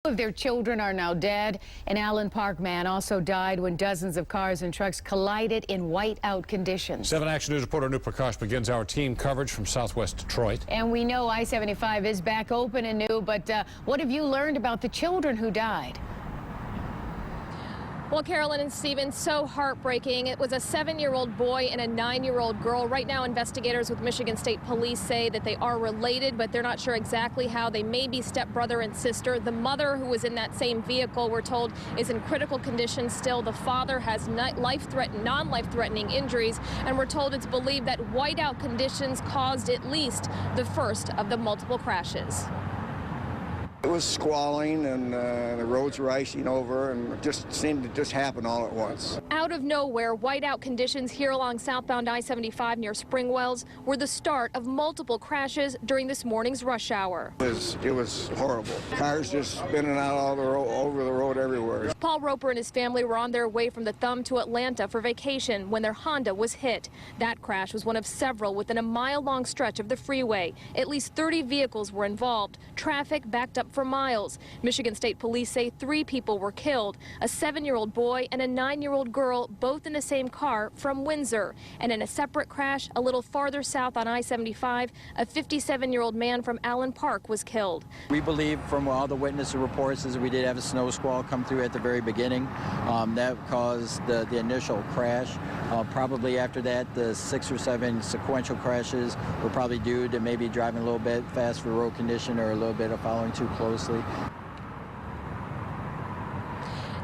Of their children are now dead. An Allen Park man also died when dozens of cars and trucks collided in whiteout conditions. 7 Action News reporter Anu Prakash begins our team coverage from Southwest Detroit. And we know I-75 is back open and new, but what have you learned about the children who died? Well, Carolyn and Stephen, so heartbreaking. It was a 7-year-old boy and a 9-year-old girl. Right now, investigators with Michigan State Police say that they are related, but they're not sure exactly how. They may be stepbrother and sister. The mother, who was in that same vehicle, we're told, is in critical condition still. The father has non-life-threatening injuries, and we're told it's believed that whiteout conditions caused at least the first of the multiple crashes. It was squalling and the roads were icing over and it just seemed to just happen all at once. Out of nowhere, whiteout conditions here along southbound I-75 near Springwells were the start of multiple crashes during this morning's rush hour. It was horrible. Cars just spinning out all over the road everywhere. Paul Roper and his family were on their way from the Thumb to Atlanta for vacation when their Honda was hit. That crash was one of several within a mile-long stretch of the freeway. At least 30 vehicles were involved. Traffic backed up for miles. Michigan State Police say 3 people were killed, a 7-year-old boy and a 9-year-old girl, both in the same car from Windsor. And in a separate crash a little farther south on I-75, a 57-year-old man from Allen Park was killed. We believe from all the witness reports is we did have a snow squall come through at the very beginning. That caused the initial crash. Probably after that, the 6 or 7 sequential crashes were probably due to maybe driving a little bit fast for road condition or a little bit of following too closely.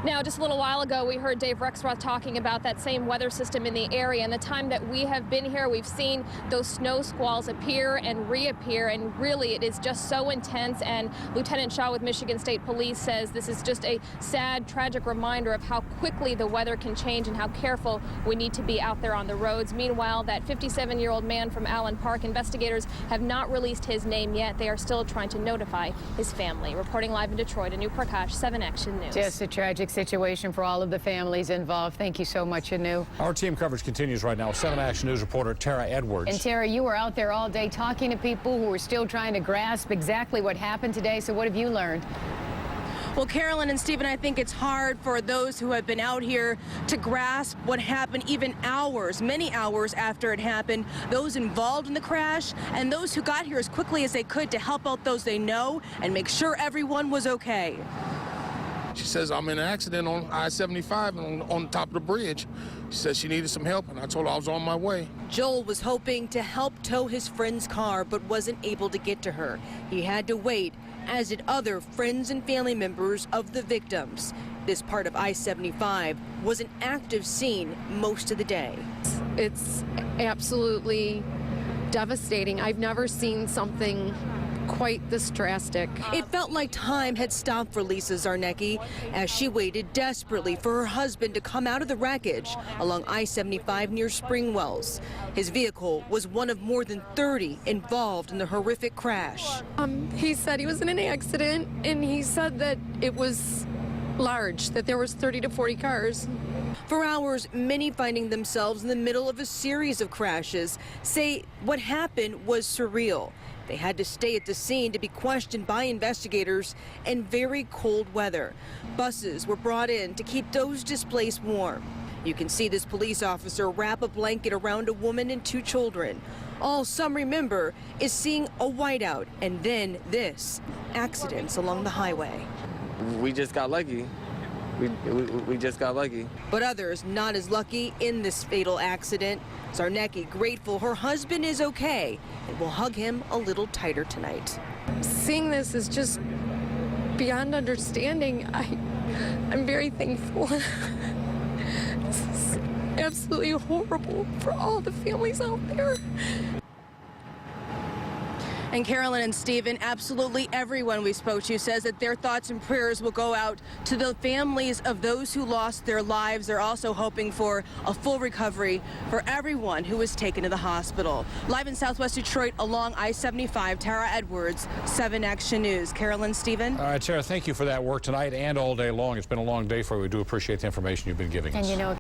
Now, just a little while ago, we heard Dave Rexroth talking about that same weather system in the area. And the time that we have been here, we've seen those snow squalls appear and reappear. And really, it is just so intense. And Lieutenant Shaw with Michigan State Police says this is just a sad, tragic reminder of how quickly the weather can change and how careful we need to be out there on the roads. Meanwhile, that 57-year-old man from Allen Park, investigators have not released his name yet. They are still trying to notify his family. Reporting live in Detroit, Anu Prakash, 7 Action News. Just a tragic situation for all of the families involved. Thank you so much, Anu. Our team coverage continues right now. 7 Action News reporter Tara Edwards. And Tara, you were out there all day talking to people who were still trying to grasp exactly what happened today. So what have you learned? Well, Carolyn and Stephen, I think it's hard for those who have been out here to grasp what happened even hours, many hours after it happened. Those involved in the crash and those who got here as quickly as they could to help out those they know and make sure everyone was okay. She says, I'm in an accident on I-75 on the top of the bridge. She says she needed some help, and I told her I was on my way. Joel was hoping to help tow his friend's car, but wasn't able to get to her. He had to wait, as did other friends and family members of the victims. This part of I-75 was an active scene most of the day. It's absolutely devastating. I've never seen something quite this drastic. It felt like time had stopped for Lisa Zarnecki as she waited desperately for her husband to come out of the wreckage along I-75 near Springwells. His vehicle was one of more than 30 involved in the horrific crash. He said he was in an accident, and he said that it was large, that there was 30 to 40 cars. For hours, many finding themselves in the middle of a series of crashes say what happened was surreal. They had to stay at the scene to be questioned by investigators in very cold weather. Buses were brought in to keep those displaced warm. You can see this police officer wrap a blanket around a woman and 2 children. All some remember is seeing a whiteout and then this, accidents along the highway. We just got lucky. We just got lucky. But others not as lucky in this fatal accident. Zarnecki grateful her husband is okay and will hug him a little tighter tonight. Seeing this is just beyond understanding. I'm very thankful. This is absolutely horrible for all the families out there. And Carolyn and Stephen, absolutely everyone we spoke to says that their thoughts and prayers will go out to the families of those who lost their lives. They're also hoping for a full recovery for everyone who was taken to the hospital. Live in Southwest Detroit along I-75, Tara Edwards, 7 Action News. Carolyn, Stephen. All right, Tara, thank you for that work tonight and all day long. It's been a long day for you. We do appreciate the information you've been giving us. And you know,